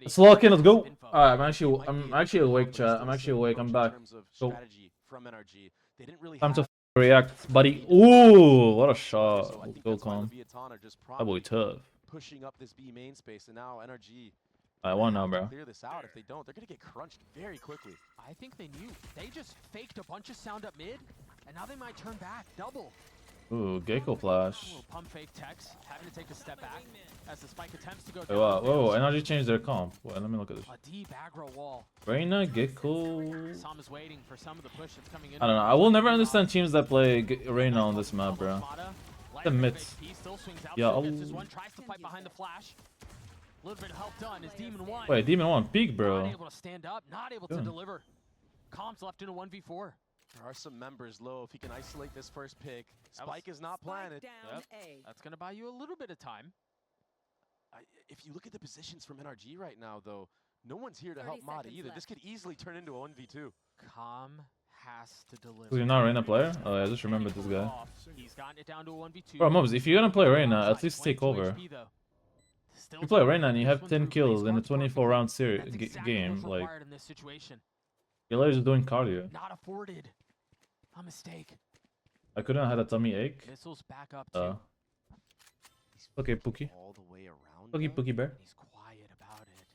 Let's lock in. Let's go. Alright, I'm actually awake, chat. I'm actually awake. I'm back. Go. Time to react, buddy. Ooh, what a shot. Let's go, calm. That boy tough. Pushing up this B main space, and now NRG. I won now, bro. Clear this out. If they don't, they're gonna get crunched very quickly. I think they knew. They just faked a bunch of sound up mid, and now they might turn back double. Ooh, Gecko flash. Little pump fake Tex, having to take a step back as the spike attempts to go Wait, down. wow, whoa, NRG changed their comp. Wait, let me look at this. A deep aggro wall. Reina, Gecko. Sam is waiting for some of the push that's coming in. I don't know. I will never understand teams that play Reina on this map, bro. The myths. Yeah. One tries to fight behind the flash. A little bit of help done is Demon 1. Wait, Demon 1 peak, bro. Not able to stand up, not able to deliver. Comms left in a 1v4. There are some members low. If he can isolate this first pick, Spike is not planted. Yep. That's going to buy you a little bit of time. If you look at the positions from NRG right now, though, no one's here to help Mada either. Left. This could easily turn into a 1v2. Com has to deliver. You're not Reina player? Oh, yeah, I just remembered this guy. He's gotten it down to a 1v2. Bro, Mobs, if you're gonna play Reina, at least take over. You play Reina and you have 10 kills in a 24-round game, like, you're literally just doing cardio. Not afforded. A mistake. I couldn't have had a tummy ache. Missiles back up too. Okay, Pookie. All the way around. Pookie bear. He's quiet about it.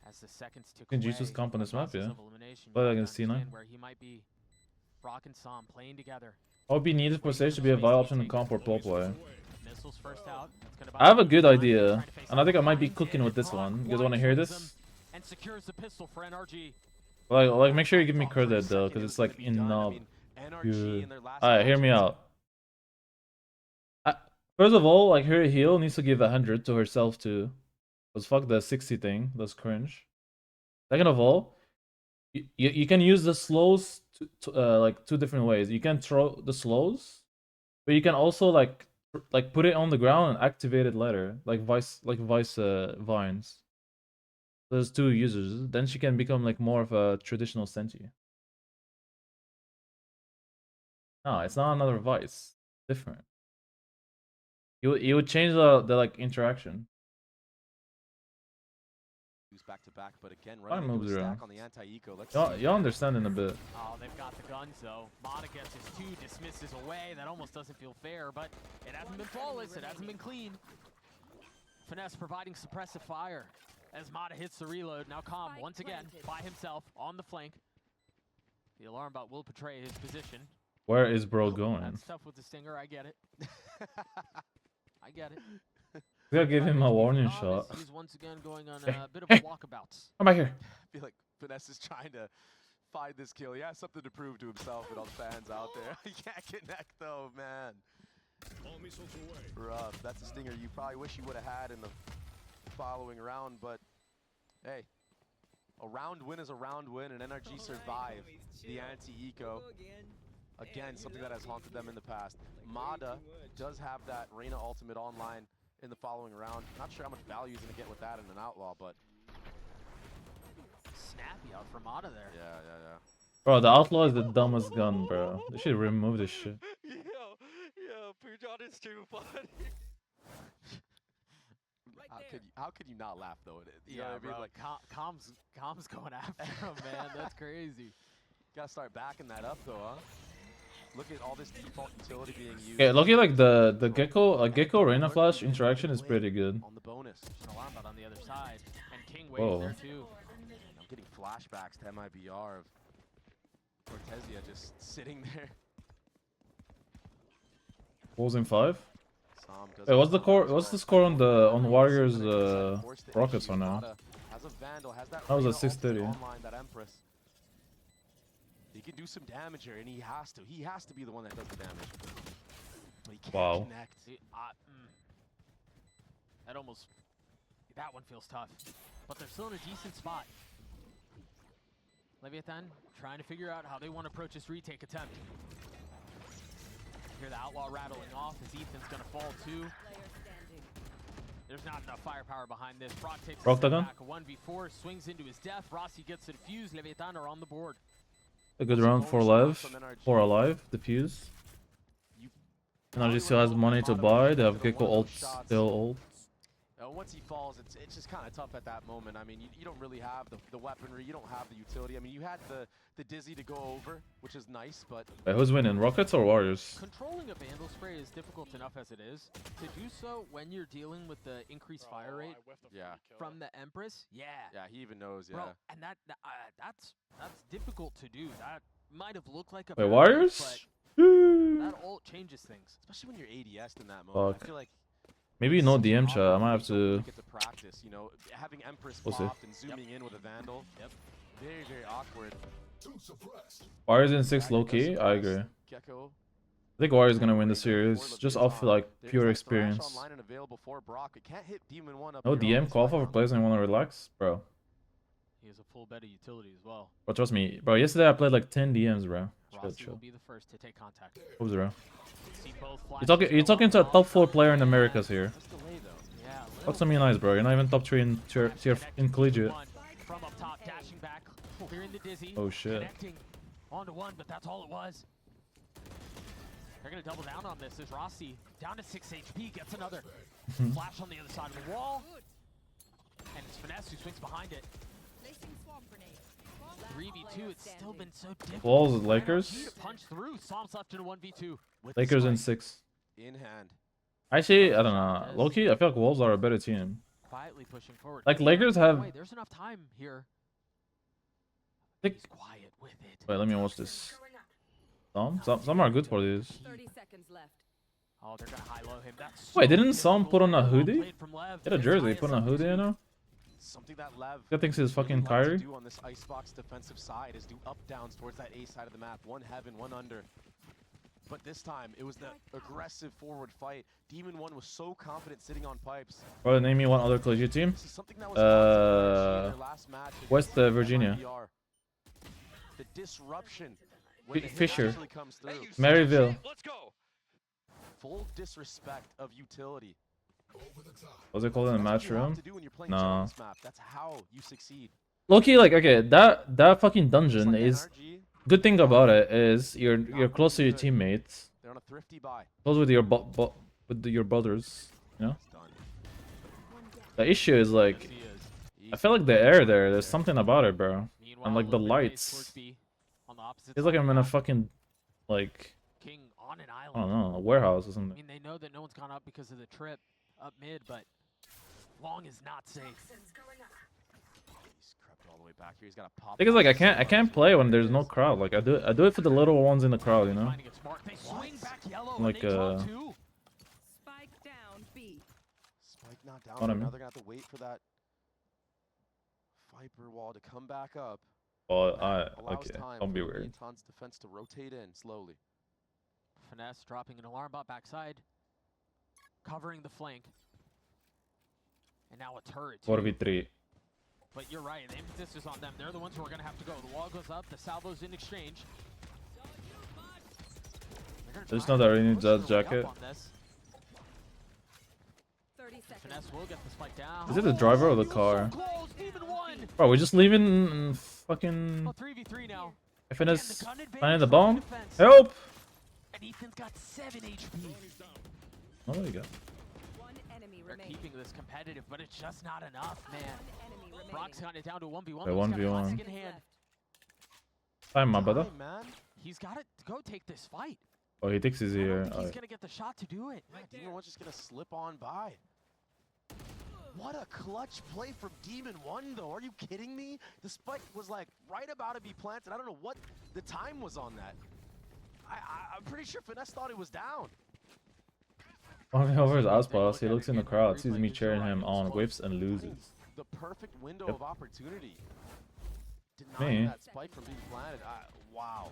As the seconds tick Can away, Jesus comp on this map, yeah? elimination, Play you against have to C9. understand where he might be. Brock and Sam playing together. What would be needed for stage to be a viable option in comp or pro play? Missiles first out. That's gonna I have a good idea, and I think I might be cooking with this one. You guys want to hear this? And secures the pistol for NRG. Like, make sure you give me credit though, because it's like enough. Alright, hear me out. First of all, like, her heal needs to give 100 to herself too. Because fuck the 60 thing, that's cringe. Second of all, you can use the slows like two different ways. You can throw the slows, but you can also like put it on the ground and activate it later, like vice vines. There's two users. Then she can become like more of a traditional Senti. No, it's not another vice. Different. You would change the like interaction. Back to back, but again, Fine moves around. on the anti-eco. Y'all understand in a bit. Oh, they've got the guns though. Mada gets his two, dismisses away. That almost doesn't feel fair, but it hasn't been flawless. It hasn't been clean. Finesse providing suppressive fire as Mada hits the reload. Now Calm once again by himself on the flank. The alarm bot will betray his position. Where is bro going? That's tough with the stinger. I get it. I get it. We gotta give him a warning shot. He's once again going on a bit of a walkabouts. Come back here. I feel like Finesse is trying to find this kill. He has something to prove to himself and all the fans out there. He can't connect though, man. Rough. That's a stinger you probably wish you would have had in the following round, but hey, a round win is a round win, and NRG survived the anti-eco. Again, something that has haunted them in the past. Mada does have that Reina ultimate online in the following round. Not sure how much value he's going to get with that in an outlaw, but snappy out from Mada there. Yeah. Bro, the outlaw is the dumbest gun, bro. They should remove this shit. Yo, Pujon is too funny. How could you not laugh though? You know what I mean? Bro, like Com's going after him, man. That's crazy. Gotta start backing that up though, huh? Look at all this default utility being used. Okay, looking like the Gecko Reina flash interaction is pretty good. On the bonus. There's an alarm bot on the other side, and King Whoa. waits there too. I'm getting flashbacks to MIBR of Cortezia just sitting there. Bulls in 5. Hey, what's the score on Warriors Rockets right now? That was at 6:30. He can do some damage here, and he has to. He has to be the one that does the damage. But he can't Wow. connect. That one feels tough. But they're still in a decent spot. Leviathan trying to figure out how they want to approach this retake attempt. Hear the outlaw rattling off as Ethan's going to fall too. There's not enough firepower behind this. Brock takes Brock a step the gun? back, a 1v4, swings into his death. Rossi gets the defuse. Leviathan are on the board. A good round for alive, defuse. NRG still has money to buy. They have Gecko ult, still ult. Once he falls, it's just kind of tough at that moment. I mean, you don't really have the weaponry, you don't have the utility. I mean, you had the Dizzy to go over, which is nice, but... Wait, who's winning, Rockets or Warriors? Controlling a Vandal Spray is difficult enough as it is. To do so when you're dealing with the increased fire rate from the Empress, yeah, he even knows, bro, and that's difficult to do. That might have looked like a Wait, bad Warriors? but that ult changes things. Especially when you're ADS in that moment. Fuck. I feel like Maybe no DM chat. I might have to. get to practice, you know, having Empress We'll see. popped and zooming in with a Vandal. Very, very awkward. Warriors in 6 low key. I agree. I Gecko. think Warriors gonna win the series just off like pure experience. No DM call for players and want to relax, bro. He has a full bed of utility as well. But trust me, bro. Yesterday I played like 10 DMs, bro. Rossi will be the first to take contact. Oops, bro. See both You're talking to a top 4 player in Americas here. Yeah, Talk to me nice, bro. You're not even top 3 in collegiate. From up top, dashing back, clearing the Dizzy. Oh shit. Connecting onto one, but that's all it was. They're gonna double down on this. As Rossi down to 6 HP, gets another flash on the other side of the wall, and it's Finesse who swings behind it. 3v2, it's still been so difficult. Walls, NRG Lakers. to punch through. Psalms left in a 1v2. Lakers in 6. In hand. Actually, I don't know. Low-key, I feel like Wolves are a better team. Quietly pushing forward. Like Lakers have. Wait, there's enough time here. Think... He's quiet with it. Wait, let me watch this. Some are good for these. 30 seconds left. Oh, they're gonna high-low him. That's Wait, so didn't some put on a difficult. hoodie? Played from Lev. Get a jersey, put on a hoodie, you know? Something that Lev Guy thinks he's fucking like to Kyrie. do on this icebox defensive side is do up downs towards that A side of the map. One heaven, one under. But this time, it was the aggressive forward fight. Demon 1 was so confident sitting on pipes. Bro, name me one other collegiate team. This is something that was in their last match West against Virginia. IBR. The disruption when the hit Fisher. actually comes through. Maryville. Let's go. Full disrespect of utility. What's it called in the match That's what you have room? to do when you're playing No. challenge map. That's how you succeed. Low-key, like, okay, that fucking Just dungeon like is. NRG, Good thing about it is you're close to your teammates. they're on a thrifty buy. Close with your your brothers. You know. It's done. The issue is like, Yes, he is. I feel like the air there's something about it, bro. Meanwhile, And like the Lopez lights. towards B on the opposite It's like side I'm of in a the map. fucking like King on an I island. don't know, a warehouse or I something. mean, they know that no one's gone up because of the trip up mid, but long is not safe. He's crept all the way back here. He's got a pop. I think it's like I can't play when there's no crowd. Like I do it for the little ones in the crowd, you know. Finding it smart. They swing back yellow. Like, and they draw two. Spike down B. Spike not down. What I Now mean. they're gonna have to wait for that Viper wall to come back up. Oh, Allows okay. time Don't be for weird. Leonton's defense to rotate in slowly. Finesse dropping an alarm bot backside, covering the flank, and now a turret. too. 4v3. But you're right, the emphasis is on them. They're the ones who are going to have to go. The wall goes up, the salvo's in exchange. There's no that really needs that jacket. 30 seconds. Finesse will get the spike down. Is it the driver or the So car? close, Demon 1. Bro, we're just leaving fucking Oh, 3v3 now. FNS Again, the gun advantage planting the from bomb. defense. Help! And Ethan's got 7 HP. Oh, there you go. One enemy They're remaining. keeping this competitive, but it's just not enough, man. One enemy remaining. Brock's got it down to a 1v1. Yeah, but he's got 1v1. classic in hand. Time, my brother. Time, man. He's got to go take this fight. Oh, he thinks he's I don't here. think he's Alright. going to get the shot to do it. Yeah, Demon 1's just gonna slip on by. What a clutch play from Demon 1 though. Are you kidding me? The spike was like right about to be planted. I don't know what the time was on that. I'm pretty sure Finesse thought it was down. Walking over his outpost, he looks in the crowd, sees me cheering him on, whips and loses. The perfect window Yep. of opportunity. Denying Me? that spike from being planted. Wow.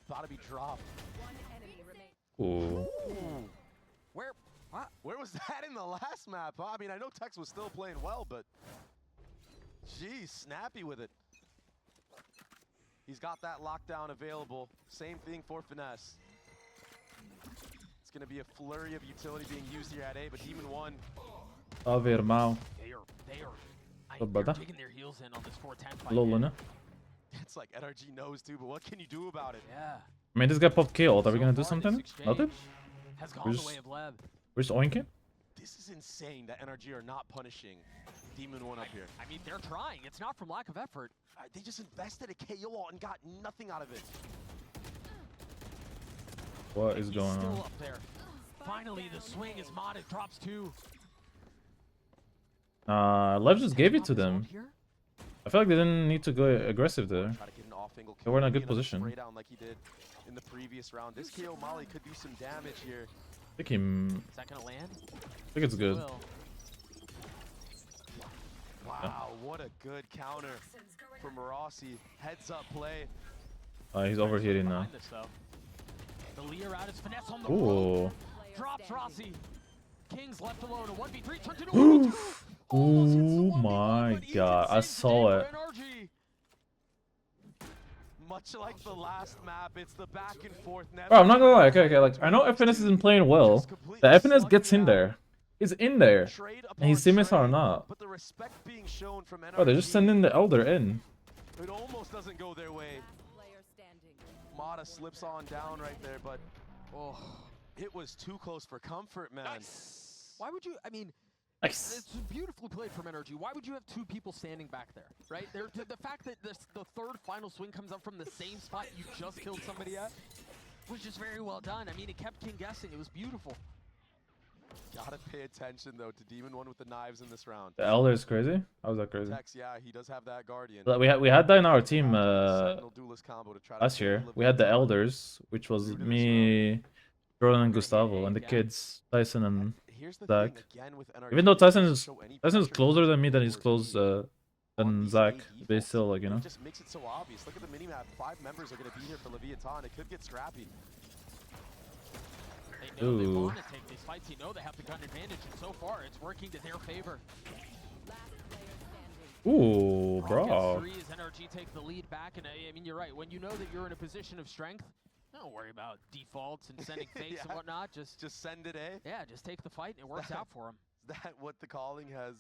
About to be dropped. One enemy remaining. Ooh. Ooh. What? Where was that in the last map? Huh? I mean, I know Tex was still playing well, but geez, snappy with it. He's got that lockdown available. Same thing for Finesse. It's going to be a flurry of utility being used here at A, but Demon 1, Salve, irmão. They are What they're brother? digging their heels in on this 410 fight. Hello, man. Luna. it's like NRG knows too, but what can you do about it? Yeah. I mean, this guy popped killed. Are we So gonna do far, this something? exchange Nothing? Has We're gone the just- way of Lev. We're just oinking? This is insane that NRG are not punishing Demon 1 up here. I mean, they're trying. It's not from lack of effort. They just invested a KO ult and got nothing out of it. What is He's going still on? up there. Finally, the swing as Mata drops 2. Lev just gave it to Pop his ult them. here. I feel like they didn't need to go aggressive there. Try to get an off angle They were in a kill, good maybe another position. spray down like he did in the previous round. This KO Molly could do some damage here. I think he, Is that gonna land? I think it's good. Will. Wow, what a good counter from Rossi. Heads up play. He's overheating now. Behind this, though. The Lear out his finesse on the Ooh. roll. Drops Rossi. King's left alone. A 1v3 turns into a 1v2. Almost hits the Oh 1v1, my but even god, I saves the saw day it. for NRG. Much like the last map, it's the back and forth. Bro, I'm not gonna lie. Okay, like I know FNS isn't playing well. The FNS gets in there. He's in there. And he's seamless or not. But the respect being shown from NRG, Bro, they're just sending the Elder in. it almost doesn't go their way. Player standing. Mata slips on down right there, but Oh, it was too close for comfort, man. why would you? I mean, Nice. it's beautifully played from NRG. Why would you have 2 people standing back there, right? The fact that the third final swing comes up from the same spot you just killed somebody at was just very well done. I mean, it kept King guessing. It was beautiful. Gotta pay attention though to Demon 1 with the knives in this round. The Elder is crazy. How was that crazy? Tex, yeah, he does have that Guardian. But we had that in our team Sentinel duelist combo to try to last kill year. Leviathan. We had the Elders, which was me, Jordan, and Gustavo, and the kids, Tyson and Here's the Zach. thing, again, with NRG, Even though they don't Tyson is show any Tyson's pressure closer than going me, than he's towards close the- on than these Zach. A But defaults. still, like, you know. It just makes it so obvious. Look at the minimap. 5 members are going to be here for Leviathan. It could get scrappy. They know they Ooh. want to take these fights. They know they have the gun advantage, and so far it's working to their favor. Last player standing. Ooh, Gets bro. 3 as NRG take the lead back, and I mean, you're right. When you know that you're in a position of strength, don't worry about defaults and sending fakes and Yeah. whatnot. Just Send it, eh? yeah, just take the fight, and it works out for them. Is that what the calling has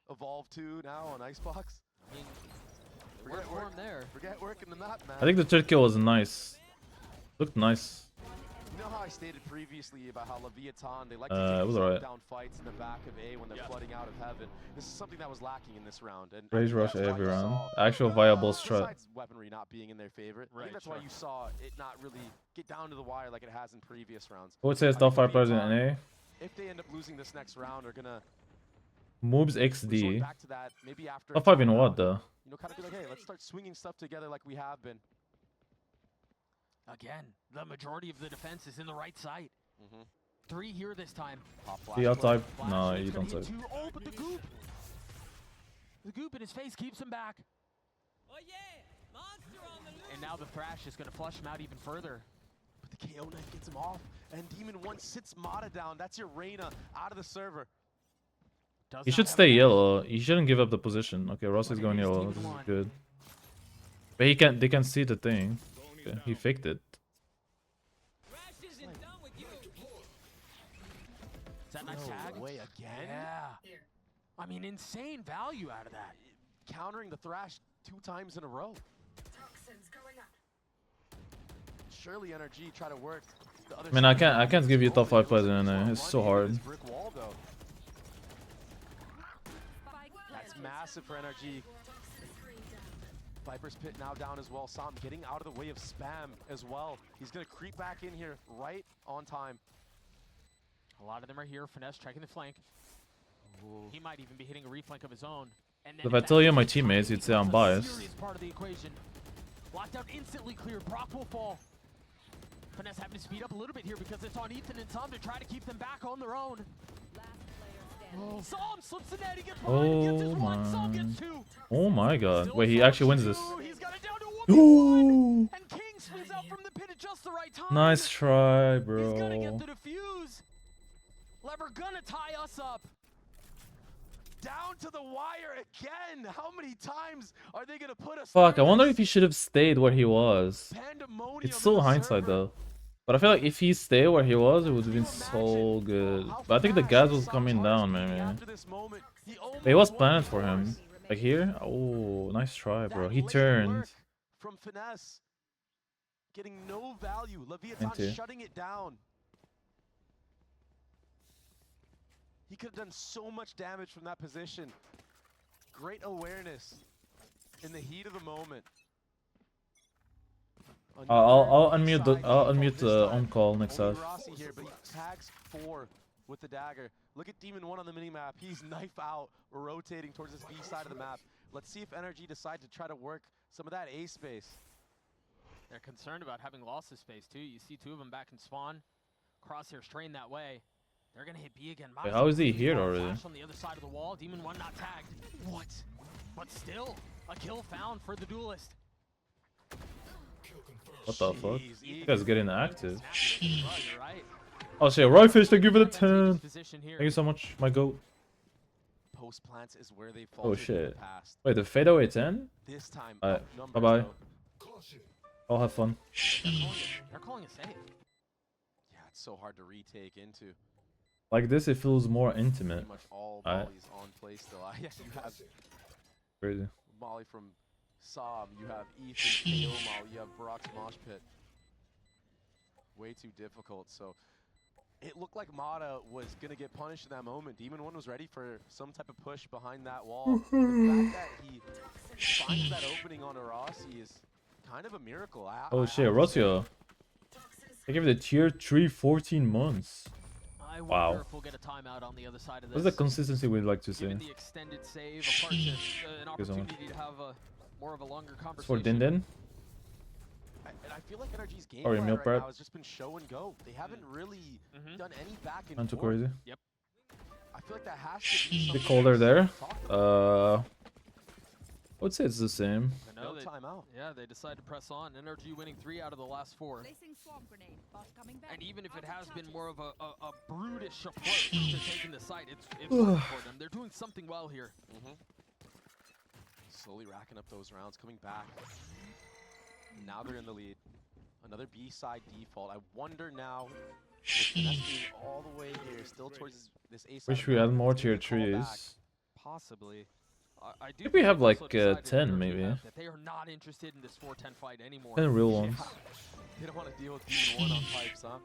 evolved to now on Icebox? I mean, it Forget worked for work. them there. Forget working the map, man. I think the third kill was nice. Looked nice. You know how I stated previously about how Leviathan, they like It to take was these alright. down fights in the back of A when they're Yeah. flooding out of heaven. This is something that was lacking in this round. And Rage rush that's why every you round. saw- Actual viable strat. Besides weaponry not being in their favorite, I Right, think that's sure. why you saw it not really get down to the wire like it has in previous rounds. I would say it's I top think 5 players in Leviathan, NA. if they end up losing this next round, are gonna Moves resort XD. back to that maybe after Top a 5 in timeout. what though? You know, kind of be like, hey, let's start swinging stuff together like we have been. Again, the majority of the defense is in the right side. Mhm. 3 here this time. Pop The flash outside. Flash No, is you gonna don't hit say. 2. Oh, but the goop! The goop in his face keeps him back. And now the Thrash is going to flush him out even further. But the KO knife gets him off, and Demon 1 sits Mata down. That's your Reyna out of the server. Does He not should have stay a- yellow. He shouldn't give up the position. Okay, Ross is Okay, going here's yellow. Demon This is one. good. But he can. They can see the thing. Okay, he faked it. Is that nice tag? way again? Yeah. I mean, insane value out of that. Countering the Thrash 2 times in a row. Surely NRG try to work the other I mean, I side. can't give you top 5 players in Looks like NA. he's It's so running into hard. this brick wall, though. Spike That's planted. massive for NRG. Viper's Pit now down as well. Sam getting out of the way of spam as well. He's going to creep back in here right on time. A lot of them are here. Finesse checking the flank. He might even be hitting a reflank of his own. And then If I that tell you my is teammates, you'd say I'm a biased. serious part of the equation. Lockdown instantly cleared. Brock will fall. Finesse having to speed up a little bit here because it's on Ethan and Sam to try to keep them back on their own. Last player standing. Sam slips the net. He gets behind. He gets his Oh one. Sam my. gets 2. Oh my god. Still Wait, he Sam actually wins 2. this. He's got it down to 1v1. Ooh. And King swings out from the pit at just the right time. Nice try, He's gonna get bro. the defuse. Lever gonna tie us up. Down to the wire again. How many times are they going to put us Fuck, I through wonder this? if he should have stayed where he was. Pandemonium It's in still the hindsight server. though. But I feel like if he stayed where he was, it would have Can been you so imagine good. how But I think the fast gas was Sam's coming heart down, is beating man. after this moment? He almost But he was won planned the for him. wars. Like here? Oh, nice try, That bro. He late turned. work from Finesse. Getting no value. Leviathan Into. shutting it down. He could have done so much damage from that position. Great awareness in the heat of the moment. I'll Another unmute the B-side I'll default unmute this the time. on call next Only half. Rossi here, but he tags 4 with the dagger. Look at Demon 1 on the minimap. He's knife out, rotating towards this B side of the map. Let's see if NRG decide to try to work some of that A space. They're concerned about having lost this space too. You see 2 of them back in spawn. Crosshair's trained that way. They're gonna hit B again. Wait, how is he here Flash already? on the other side of the wall. Demon 1 not tagged. What? But still, a kill found for the duelist. What the fuck? Jeez, You guys getting active. You're right. I'll say Ryefish, thank you for the 10. Advantageous position here. Thank you so much, my goat. Post plants is where they Oh faltered in the shit. past. Wait, the fadeaway 10? This time, Alright, outnumbers, bye-bye. though. I'll have fun. They're calling a save. Yeah, it's so hard to retake into. Like this, it feels more intimate. Pretty much all Alright. volleys on play still. Yeah, you have Crazy. Molly from Som, you have Ethan KO Molly, you have Brock's Mosh Pit. Way too difficult, so it looked like Mata was going to get punished in that moment. Demon 1 was ready for some type of push behind that wall. The fact that he finds that opening on Arasi is kind of a miracle. Oh shit, Rosio. They gave it a tier 3 14 months. I wonder Wow. if we'll get a timeout on the other side of this. What's the consistency we'd like to see? Given the extended save, apart to, an you so much. opportunity to have a more of a longer For conversation. Din Din? And I feel like NRG's game Or your plan meal right prep? now has just been show and go. They haven't really done any back and Not too forth. crazy. I feel like that has to be Bit something colder that's there. talked about. I would say it's the same. I know No timeout. yeah, they decide to press on. NRG winning 3 out of the last 4. Placing swamp grenade. Bot coming back. And even if it Out of has been charges. more of a brutish approach to taking the site, it's working for them. They're doing something well here. Slowly racking up those rounds, coming back. Now they're in the lead. Another B-side default. I wonder now, with Finesse being all the way here, still towards this A side. Wish of we the had map, more it's tier gonna be a callback. 3s. Possibly. I do Maybe we think have they've like also decided 10 NRG maybe. have that they are not interested in this 4-10 fight anymore. 10 real Yeah. ones. They don't want to deal with Demon 1 on pipes, huh?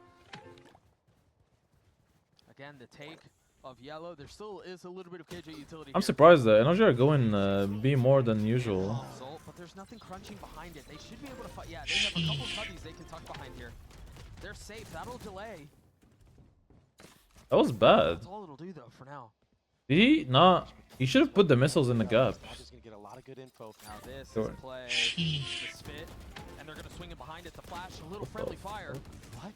Again, the take of yellow. There still is a little bit of KJ utility. I'm here. surprised that NRG are going B more than usual. Result, but there's nothing crunching behind it. They should be able to fight. Yeah, they have a couple cubbies they can tuck behind here. They're safe. That'll delay. That was bad. That's all it'll do though for now. Did he not? He should have put the missiles in the gap. Just gonna get a lot of good info. Now this Sure. is a play. The spit, and they're gonna swing it behind it. The flash, a little friendly fire. What?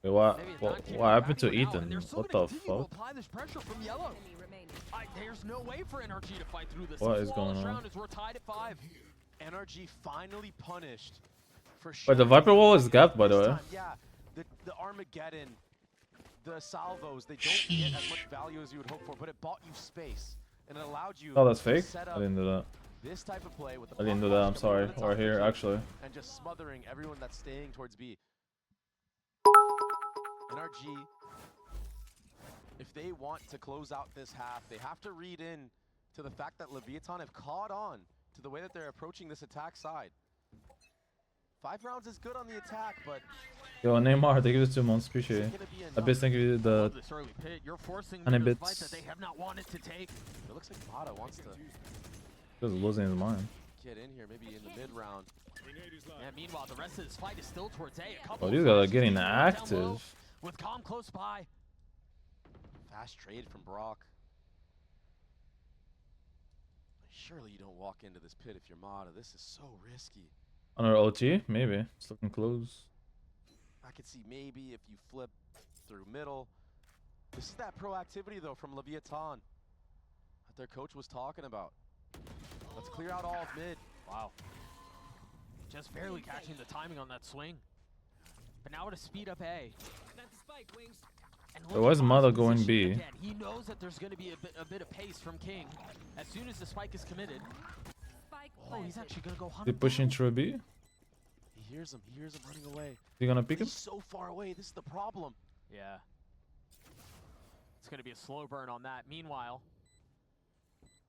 Wait, Maybe it's what not keeping happened back to for now, and Ethan? they're still What gonna the continue to fuck? apply this pressure from yellow. Enemy remaining. There's no way for NRG to fight through this. What A is flawless going on? round as we're tied at 5. NRG finally punished for Wait, the showing Viper wall is this gapped, by the way. time. Yeah, the Armageddon, the salvos, they don't get as much value as you would hope for, but it bought you space and it allowed you Oh, that's to fake? set I up didn't do that. this type of play with the I didn't do block that, I'm rush sorry. coming over the Or top here, of you actually. and just smothering everyone that's staying towards B. NRG, if they want to close out this half, they have to read in to the fact that Leviathan have caught on to the way that they're approaching this attack side. 5 rounds is good on the attack, but Yo, Neymar, thank you for 2 months. Appreciate is it. it gonna be enough? Abyss, thank you for the Love this early pit. You're forcing them 100 to fight bits. that they have not wanted to take. It looks like Mata wants to Just losing his mind. get in here, maybe in the mid round. And meanwhile, the rest of this fight is still towards A. A couple Oh, of these guys are flashes getting down low active. with Calm close by. Fast trade from Brock. Surely you don't walk into this pit if you're Mata. This is so risky. On our OT? Maybe. It's looking close. I could see maybe if you flip through middle. This is that proactivity though from Leviathan that their coach was talking about. Let's clear out all of mid. Wow. Just barely catching the timing on that swing. But now to speed up A. And Wait, look why at is Mata's Mata going position B? again. He knows that there's going to be a bit of pace from King. As soon as the spike is committed. Spike Oh, he's planted. actually going to go Is he 100. pushing through B? Is He hears him running away. he gonna pick him? He's so far away, this is the problem. Yeah. It's going to be a slow burn on that. Meanwhile,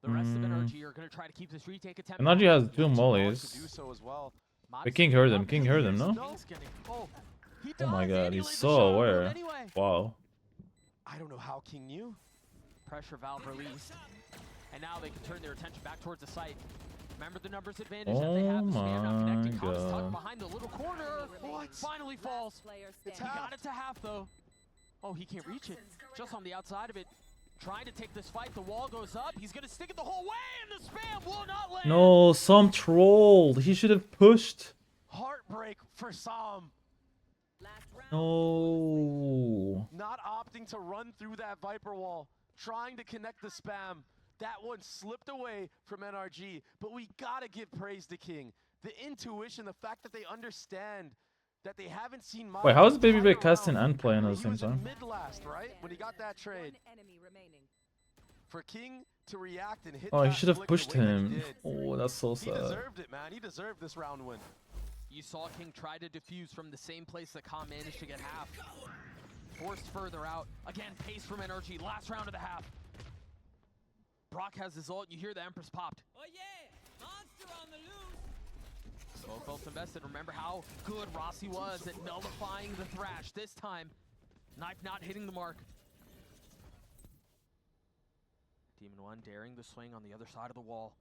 the rest of NRG are going to try to keep this retake attempt. NRG has 2 Wants mollies. to do so as well. But King heard him. King heard him, no? He's gonna, oh, he Oh my does, god, and he he's lays a so shot on him aware. anyway. Wow. I don't know how King knew. Pressure valve released. And now they can turn their attention back towards the site. Remember the numbers advantage that they have. The spam not connecting. Com's tucked behind the little corner. What? Finally falls. Player It's He standing. got it to half though. Oh, he can't reach it. Just on the outside of it. Trying to take this fight. The wall goes up. He's going to stick it the whole way. And the spam will not land. No, some trolled. He should have pushed. Heartbreak for Sam. Last round. No. Not opting to run through that Viper wall. Trying to connect the spam. That one slipped away from NRG. But we got to give praise to King. The intuition, the fact that they understand that they haven't seen Mata Wait, how is Baby turn Big casting around. and playing at the He same was in time? mid last, right? When he got that trade. One enemy remaining. For King to react and hit Oh, he that should have flick the pushed way that he him. did. Oh, that's so He sad. deserved it, man. He deserved this round win. You saw King try to defuse from the same place that Com managed to get half. Forced further out. Again, pace from NRG. Last round of the half. Brock has his ult. You hear the Empress popped. Oh yeah, monster on the loose. Both folks invested. Remember how good Rossi was at nullifying the Thrash. This time, knife not hitting the mark. Demon 1 daring the swing on the other side of the wall.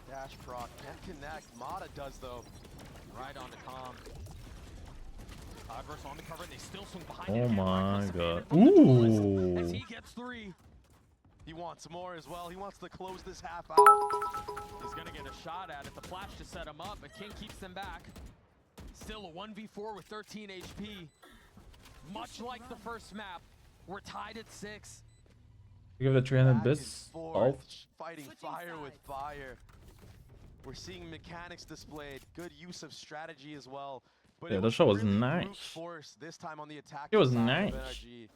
Dash proc can't connect. Mata does though. Right on the Com. Adverse on the cover, and they still swing behind Oh it. And my Reckless god. abandoned from the duelist As Ooh. he gets 3. He wants more as well. He wants to close this half out. He's gonna get a shot at it. The flash to set him up, but King keeps them back. Still a 1v4 with 13 HP. Much like the first map, we're tied at 6. Give it a 300 Back and bits. forth, Oh. fighting Switching fire with sides. fire. We're seeing mechanics displayed. Good use of strategy as well. But Yeah, it the shot was really brute nice. Force this time on the attack. It was side of nice. NRG.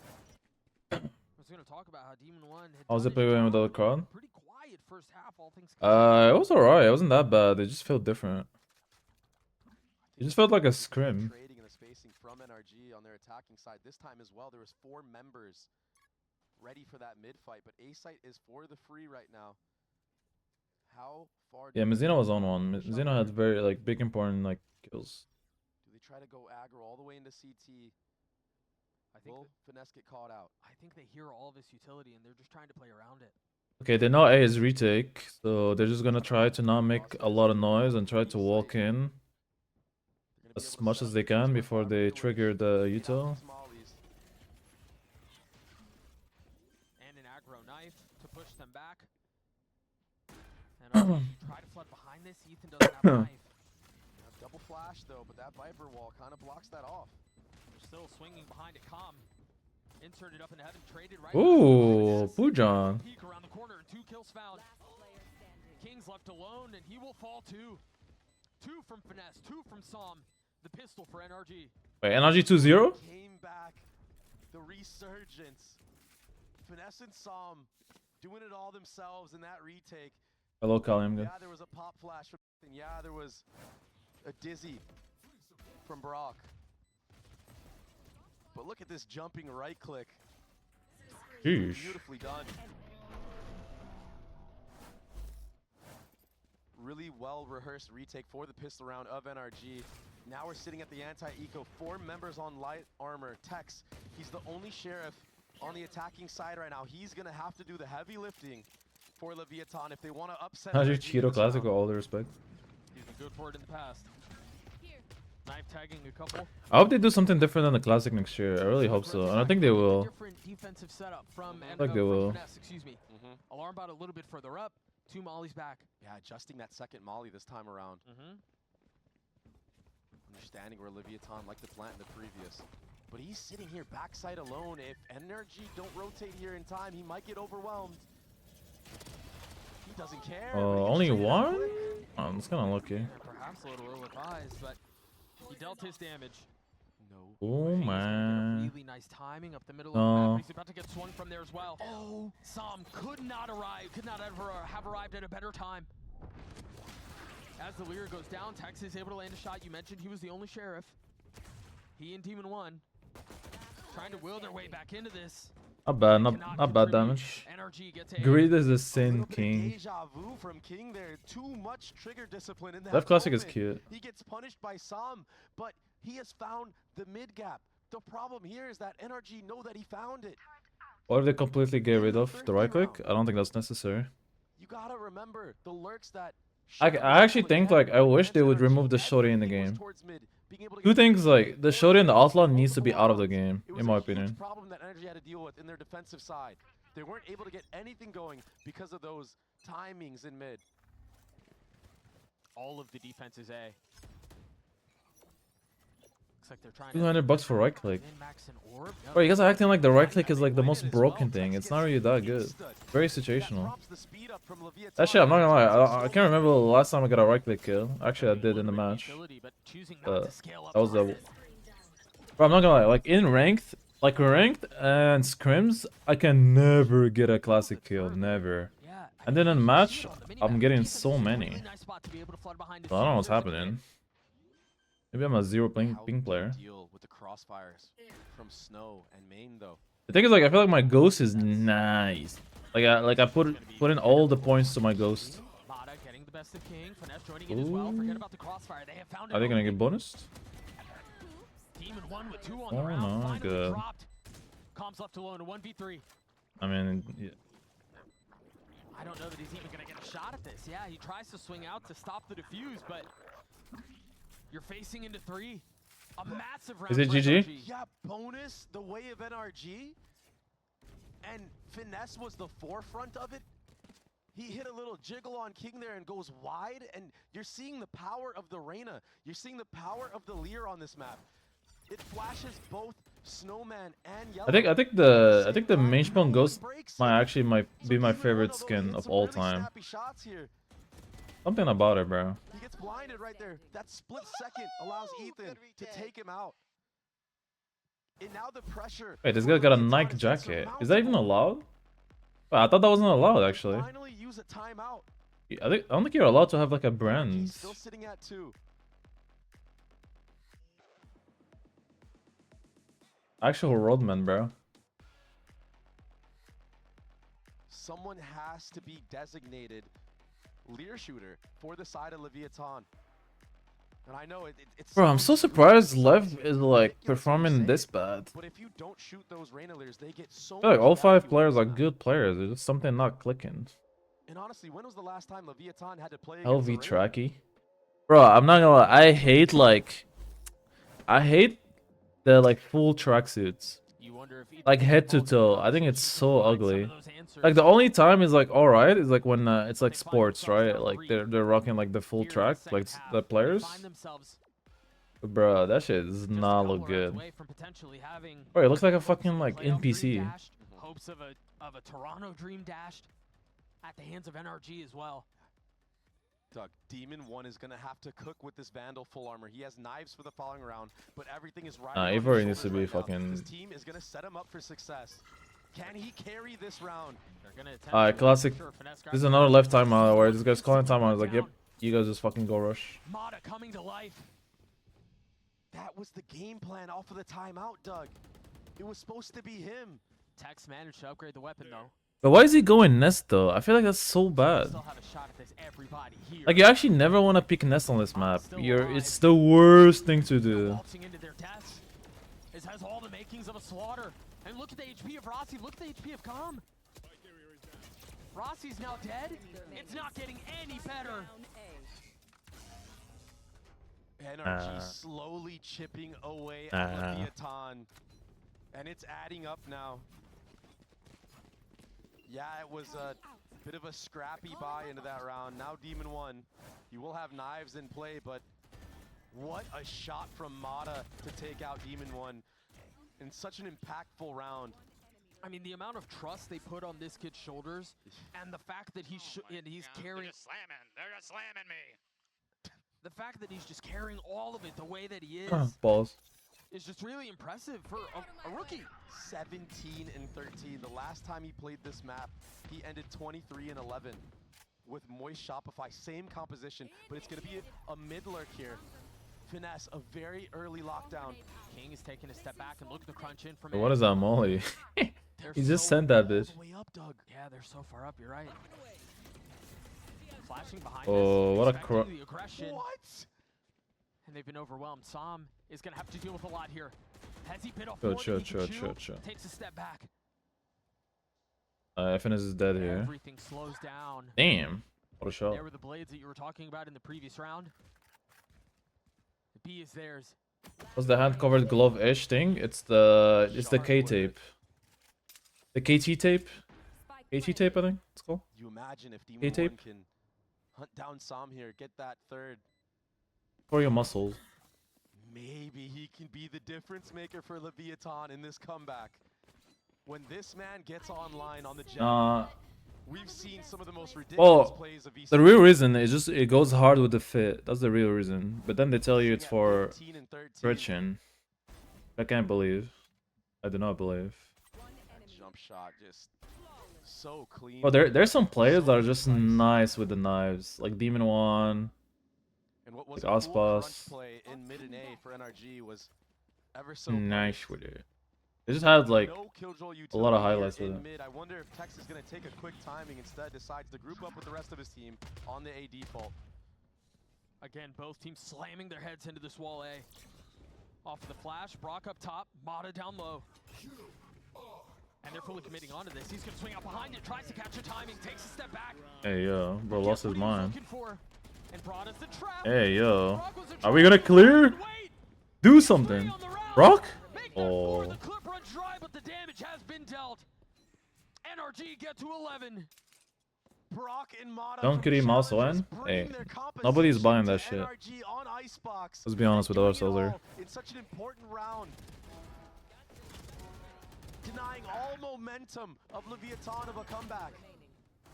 I was gonna talk about how Demon 1 had How was done it playing with job. the crowd? Pretty quiet first half, all things considered. It was alright. It wasn't that bad. It just felt different. It just felt like a scrim. Trading and the spacing from NRG on their attacking side. This time as well, there was 4 members ready for that mid fight, but A site is for the free right now. How far? Yeah, do they Mizzino was go on one. push up Mizzino there? had very like big important like kills. Do they try to go aggro all the way into CT? I think Will Finesse get caught out? I think they hear all of his utility and they're just trying to play around it. Okay, they know A is retake, so they're just gonna try to not make a lot of noise and try to walk in They're gonna be as able to much set as up they the can pitch before without they doing trigger the the util. obvious mollies. And an aggro knife to push them back. And try to flood behind this. Ethan doesn't have a knife. Double flash though, but that Viper wall kind of blocks that off. They're still swinging behind it. Com inserted up into heaven, traded right. Ooh, Pujan. Peek around the corner and 2 kills found. Last player standing. King's left alone and he will fall too. 2 from Finesse, 2 from Som. The pistol for NRG. Wait, NRG 2-0? Came back, the resurgence. Finesse and Som doing it all themselves in that retake. Hello, Kali, I'm good. Yeah, there was a pop flash from, and yeah, there was a dizzy from Brock. But look at this jumping right click. Sheesh. Beautifully done. Really well rehearsed retake for the pistol round of NRG. Now we're sitting at the anti-eco. 4 members on light armor. Tex, he's the only sheriff on the attacking side right now. He's gonna have to do the heavy lifting for Leviathan if they want to upset NRG NRG in Cheeto this Classic, with round. all the respect. He's been good for it in the past. Here. Knife tagging a couple. I hope they do something different than the Classic next year. I really hope so. And I think they will. Different defensive setup from Like they will. Finesse, excuse me. Alarm bot a little bit further up. 2 mollies back. Yeah, adjusting that second molly this time around. Understanding where Leviathan liked to plant in the previous. But he's sitting here backside alone. If NRG don't rotate here in time, he might get overwhelmed. He doesn't care. but he gets Only traded one? quick. Oh, that's kind of lucky. Yeah, perhaps a little ill-advised, but he dealt his damage. No. Oh, He's gonna get a man. really nice timing up the middle No. of the map. He's about to get swung from there as well. Oh, Som could not ever have arrived at a better time. As the Lear goes down, Tex is able to land a shot. You mentioned he was the only sheriff. He and Demon 1 trying to will their way back into this. Not bad, Cannot not bad contribute. damage. NRG gets a Greed is a A sin little bit of king. deja vu from King there. Too much trigger discipline in that Left Classic is moment. cute. He gets punished by Sam, but he has found the mid gap. The problem here is that NRG know that he found it. Or if they completely get rid of the right click, I don't think that's necessary. You gotta remember the lurks that. I actually think like I wish they would remove the shorty in the game. Two things like the shorty and the outlaw needs to be out of the game, in my opinion. Problem that NRG had to deal with in their defensive side. They weren't able to get anything going because of those timings in mid. All of the defense is A. Looks like they're trying $200 for right click. min-max an orb. No, Bro, you guys are acting like the right click is like the most broken thing. It's not really that good. Very situational. That shit, I'm not gonna lie. I can't remember the last time I got a right click kill. Actually, I did in the match. That was the. Bro, I'm not gonna lie. Like in ranked, and scrims, I can never get a classic kill. Never. And then in match, I'm getting so many. So I don't know what's happening. Maybe I'm a zero ping player. Deal with the crossfires from Snow and Main though. The thing is, like, I feel like my ghost is nice. Like I put in all the points to my ghost. Mata getting the best of King. Finesse joining in as well. Forget about the crossfire. They have found it. Are they gonna get bonused? Demon 1 with 2 on the round. No, Finally good. dropped. Comms left alone. A 1v3. I mean, yeah. I don't know that he's even gonna get a shot at this. Yeah, he tries to swing out to stop the defuse, but you're facing into 3. A massive round. Is it for GG? NRG. Yeah, bonus the way of NRG. And Finesse was the forefront of it. He hit a little jiggle on King there and goes wide, and you're seeing the power of the Reyna. You're seeing the power of the Lear on this map. It flashes both Snowman and Yellow. I think the main spawn ghost might be my favorite skin of all time. Something about it, bro. He gets blinded right there. That split second allows Ethan to take him out. And now the pressure. Wait, this guy got a Nike jacket. Is that even allowed? I thought that wasn't allowed actually. Finally use a timeout. I don't think you're allowed to have like a He's brand. still sitting at 2. Actual roadman, bro. Someone has to be designated Lear shooter for the side of Leviathan. And I know it's. Bro, I'm so surprised Lev is like performing this bad. But if you don't shoot those Reyna Lears, they get so. I feel like much all 5 value players on are them. good players. There's just something not clicking. And honestly, when was the last time Leviathan had to play against a LV Reyna? tracky. Bro, I'm not gonna lie. I hate the like full tracksuits. You wonder if Like head to toe. I think it's so ugly. Like the only time is like alright is like when it's like sports, right? Like they're rocking like the full track, like the players. But bro, that shit does not look good. Bro, it looks like a fucking like NPC. Hopes of a Toronto dream dashed at the hands of NRG as well. Doug, Demon 1 is going to have to cook with this Vandal full armor. He has knives for the following round, but everything is right. Avery needs to be fucking. His team is going to set him up for success. Can he carry this round? Alright, classic. This is another left timeout where this guy's calling timeout. I was like, yep, you guys just fucking go rush. Mata coming to life. That was the game plan off of the timeout, Doug. It was supposed to be him. Tex managed to upgrade the weapon though. But why is he going nest though? I feel like that's so bad. Still have a shot at this, everybody here. Like you actually never want to pick nest on this map. It's the worst thing to do. Waltzing into their deaths. This has all the makings of a slaughter. And look at the HP of Rossi. Look at the HP of Com. Rossi's now dead. It's not getting any better. NRG slowly chipping away at Leviathan. And it's adding up now. Yeah, it was a bit of a scrappy buy into that round. Now Demon 1, you will have knives in play, but what a shot from Mata to take out Demon 1 in such an impactful round. I mean, the amount of trust they put on this kid's shoulders, and the fact that he's carrying. They're just slamming me. The fact that he's just carrying all of it the way that he is. Balls. Is just really impressive for a rookie. 17 and 13. The last time he played this map, he ended 23 and 11 with Moist Shopify. Same composition, but it's going to be a mid lurk here. Finesse, a very early lockdown. King is taking a step back and look at the crunch in from. What is that molly? He just sent that bitch. Way up, Doug. Yeah, they're so far up. You're right. Flashing behind. Oh, what a the aggression. What? And they've been overwhelmed. Sam is going to have to deal with a lot here. Has he bit off Chill, more chill, than he can chill, chew? chill. Takes a step back. FNS is dead here. Everything slows down. Damn. What a shot. There were the blades that you were talking about in the previous round. The B is theirs. What's the hand covered glove-ish thing? It's the K tape. The KT tape? Spike KT planted. tape, I think it's called. You imagine if Demon K-tape? 1 can hunt down Sam here, get that third. For your muscles. Maybe he can be the difference maker for Leviathan in this comeback. When this man gets online on the jet, we've seen some of the most ridiculous plays of VCT. The real reason is just it goes hard with the fit. That's the real reason. But then they tell you it's for 15 and 13. Gretchen. I can't believe. I do not believe. One That enemy. jump shot just so clean. Well, there's some players that are just nice with the knives, like Demon One. And what was like a cool crunch Aspas. play in mid and A for NRG was ever so Nice punished. with it. They just had like No killjoy a lot of utility here highlights with in it. mid. I wonder if Tex is going to take a quick timing instead, decides to group up with the rest of his team on the A default. Again, both teams slamming their heads into this wall A. Off of the flash, Brock up top, Mata down low. And they're fully committing onto this. He's gonna swing out behind it, tries to catch a timing, takes a step back. Hey yo, bro Gets lost what his he was mind. looking for, and brought us the trap. Hey yo, Brock was a are we trap. gonna clear? Wait, Do three something. on the round. Brock? Make that four. Oh. The clip runs dry, but the damage has been dealt. NRG get to 11. Brock and Mata Don't from get him also Challengers in. bringing Hey, their nobody's compensation buying to that shit. NRG on Icebox. Let's be honest with Doing it ourselves here. all in such an important round. Denying all momentum of Leviathan of a comeback.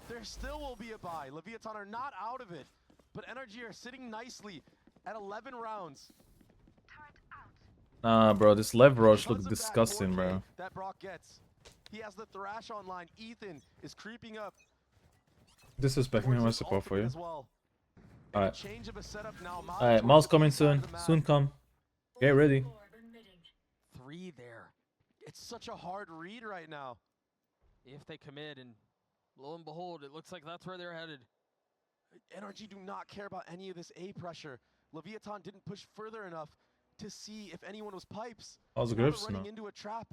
There still will be a bye. Leviathan are not out of it, but NRG are sitting nicely at 11 rounds. Nah, bro, this Lev rush Because looks of that disgusting, 4K bro. That Brock gets. He has the Thrash online. Ethan is creeping up. Disrespect me, towards my his support for ultimate you. as well. And a Alright. change of a setup now. Alright, Miles coming soon. Soon come. Get ready. 3 there. It's such a hard read right now. If they commit, and lo and behold, it looks like that's where they're headed. NRG do not care about any of this A pressure. Leviathan didn't push further enough to see if anyone was pipes. How's the Now they're grips? running No. into a trap.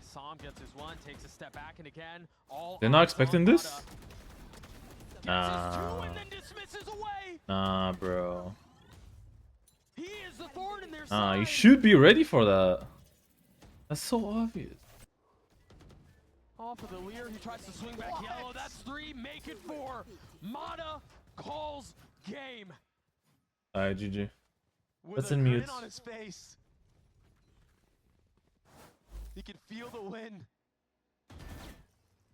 Sam gets his one, takes a step back, and again, all They're not eyes expecting on this? Mata. Gets his 2 Nah. and then dismisses away. Nah, bro. He is the thorn in their Nah, you side. should be ready for that. That's so obvious. Off of the Lear, he tries to swing back yellow. That's 3, make it 4. Mata calls game. Alright, GG. With That's a in grin mute. on his face. He can feel the win.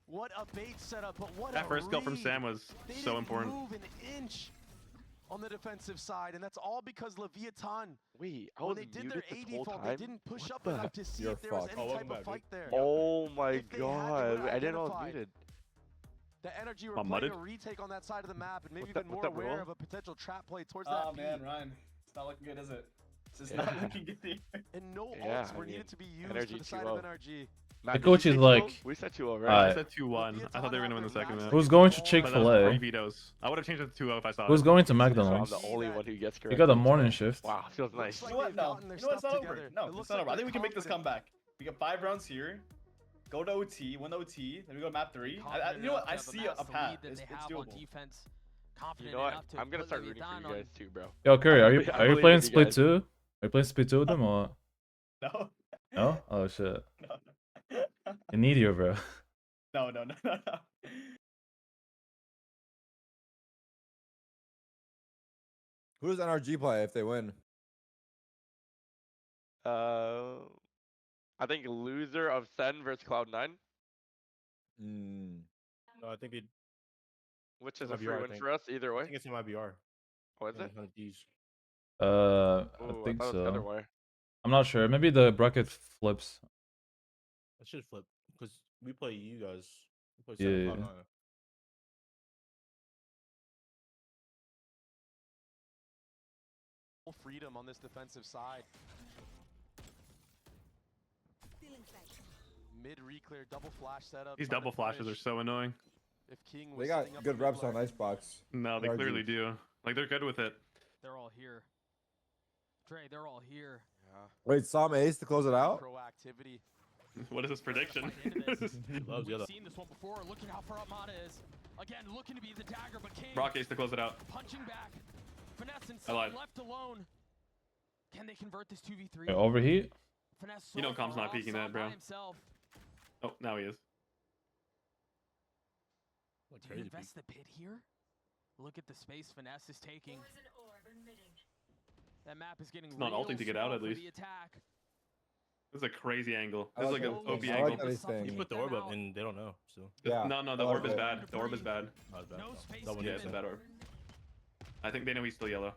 What a bait setup, but what That a first kill from read. Sam was They so didn't important. move an inch on the defensive side, and that's all because Leviathan, Wait, I when was they did muted their A this whole default, time? they didn't push What up the enough to see You're if there was fucked. any Oh, type of fight there. Oh my If they had, they god, would've I didn't know I was identified. muted. The Energy were I'm playing mudded. a retake on that side of the map and maybe What's even that- more what's that aware roll? of a potential trap play towards Oh that man, B. Ryan, it's not looking good, is it? It's just Yeah. not looking good here. And no Yeah, ults were I needed mean, to be used NRG for the side 2-0. of NRG. Matt, The did coach you is say like, 2-0? We said 2-0, right? I Alright. said 2-1. I thought they were gonna win the second match. Who's going to But But that was Chick-fil-A? 3 vetoes. I would have changed it to 2-0 if I saw Who's it. going to So I'm McDonald's? the only one who gets correct. You got a morning shift. Wow, feels Looks nice. like You know what? they've No. gotten their You know what? It's stuff not over. together. No, It it's looks not like over. I think they're we can make this confident. comeback. We got 5 rounds here. Go to OT, win OT, then we go to map 3. Confident You know what? enough I to have see amassed a the path. lead that It's they have on doable. defense. You Confident know what? enough to I'm gonna put start rooting Leviathan for you on guys too, bro. Yo, Curry, are you I are you believe playing in you Split guys. 2? Are you playing Split 2 with them or what? No. No? Oh shit. No. I need you, bro. No. Who does NRG play if they win? I think loser of Sen versus Cloud9, Mm. No, I think it. which is Might a be free R, I win think. for us either I way. think it's in IBR. Oh, is it? One of these. I Ooh, think thought it was the other so. way. I'm not sure. Maybe the bracket flips. That should flip because we play you guys. We play Yeah, Cloud9. Full freedom on this defensive side. Mid re-clear, double flash setup. These trying to double flashes are punish so annoying. If King was They got setting up good a reps mid on Icebox. No, they NRG. clearly do. Like, they're good with it. They're all here. Dre, they're all here. Wait, Sam ace to close it out? Proactivity. What is this prediction? Loves the other. We've seen this one before. Look at how far up Mata is. Again, looking to be the dagger, but King Brock ace to close it out. punching back. Finesse and I lied. Sen left alone. Can they convert this 2v3? Overheat. Finesse You know so Com's far not off, peeking Sam that, bro. by himself. Oh, now he is. Like Do you crazy. invest the pit here? Look at the space Finesse is taking. That map is getting not real ulting to get out, small at for least. the attack. This is a crazy angle. I This is like like an that OP thing. I angle. like that he's staying. You put the orb up and they don't know. So Yeah. No, the I like orb is it. bad. The orb is bad. oh, it's bad. No Oh, space that one Yeah, is it's a bad. bad orb. I think they know he's still yellow.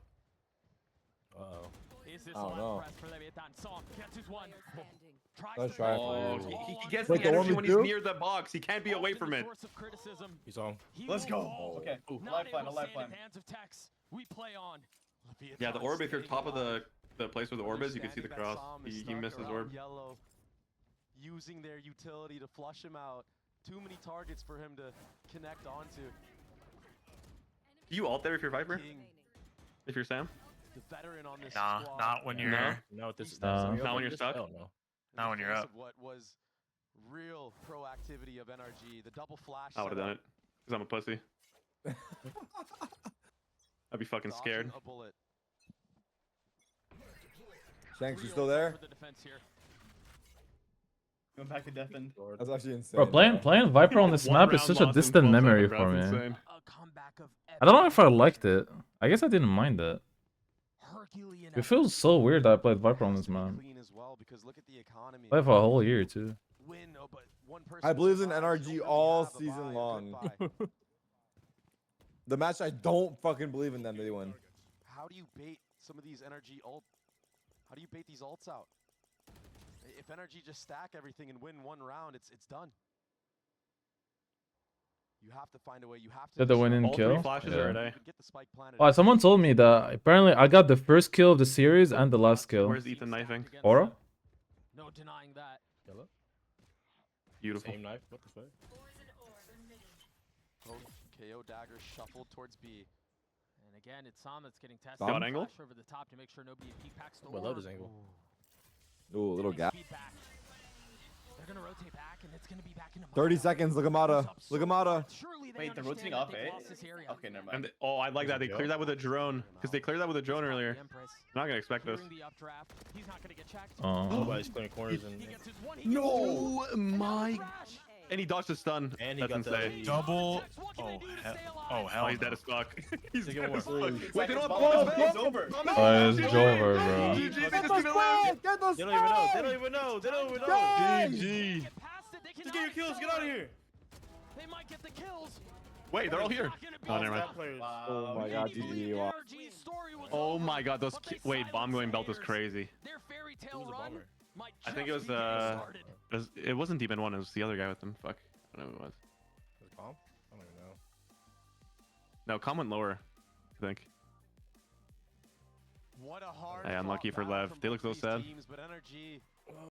Uh-oh. Is this I don't last know. press for Leviathan? Song gets his one. Standing. Tries Let's to try it. Oh, go all he on gets the Wait, the the energy orb when is he's two? near the box. He can't be away Often from the it. source of criticism. He's on. He Let's will go. fall. Okay. Not Lifeline, able a to stand in lifeline. hands of Tex. We play on. Yeah, the orb, if you're top of the place where the orb is, you can see the Understanding that cross. Psalm is He stuck missed his around orb. Yellow, using their utility to flush him out. Too many targets for him to connect onto. Do you ult there if you're Viper? King, If you're Sam? the veteran on this Nah, squad. not when you're No. No, this is Not when you're stuck? Hell no. in Not the when you're face up. of what was real proactivity of NRG. The double flash. I would have done it. Because I'm a pussy. I'd be fucking Dodging scared. a bullet. Shanks, you Real still for there? the defense here. Going back to death end. That's actually insane. Bro, playing Viper on this One map is round such a lost in distant 12 memory seconds, bro. for me. That's insane. A comeback of I don't know if I epic liked it. I guess I didn't mind it. Herculean It feels so weird that I played Viper on Has this to be map. clean as well, because look at the economy. Played for a whole year too. Win, oh, but one person I believed in survives. NRG You don't all really have a season buy, a long. good buy. The match I don't fucking believe in them, they win. How do you bait some of these NRG ult? How do you bait these ults out? If NRG just stack everything and win one round, it's done. You have to find a way. You have to. Did the winning All kill? three flashes Yeah. are a day. Get the spike planted. Oh, someone told me that apparently I got the first kill of the series and the last kill. Where's Ethan knifing? Aura? No denying that. Hello? Beautiful. Same knife. What the fuck? Both KO daggers shuffled towards B. And again, it's Sam that's getting tested. Sam? Got angle? Flash over the top to make sure nobody peek packs the Oh, I love orb. this angle. Ooh, little gap. Speed back. They're gonna rotate back, and it's gonna be back into 30 Mata. seconds, look at Mata. Look at Mata. Surely they Wait, they're rotating understand that off, they've eh? lost this area. Okay, never mind. And oh, I like that. They cleared that with a drone. Because they cleared that with a drone earlier. The Empress I'm not going to expect this. clearing the updraft. He's not gonna get checked. Oh. Nobody's clearing corners and He gets his one. He gets No, two. And now my. the crash. And he dodged a stun. And he That's got the insane. Double. Tex, what can they Oh, do to hell. stay alive? Oh, hell. Oh, he's no. dead as fuck. He's Take dead it as fuck. more. Wait, they don't have Ball bomb is in his over. face? Oh, it's over, bro. GG, they Get just the even live. spike! Get the They don't even know. They spike! don't even know. They don't even know. Guys! GG. Get past it. They Just cannot get your kills. Get out of here. They might get the kills. Wait, they're all here. Not gonna be Oh, never mind. enough. Players. Oh my god, Many GG. believed Wow. NRG's story was Oh over, my god, those but they wait, bomb going belt is silenced crazy. Their fairy Who tale was the run bomber? might I think it just was be getting started. it wasn't Demon One, it was the other guy with him. Fuck. I don't know who it was. Was it calm? I don't even know. No, Calm went lower, I think. What a hard Hey, unlucky fought for battle Lev. from They look both so these sad. teams, but NRG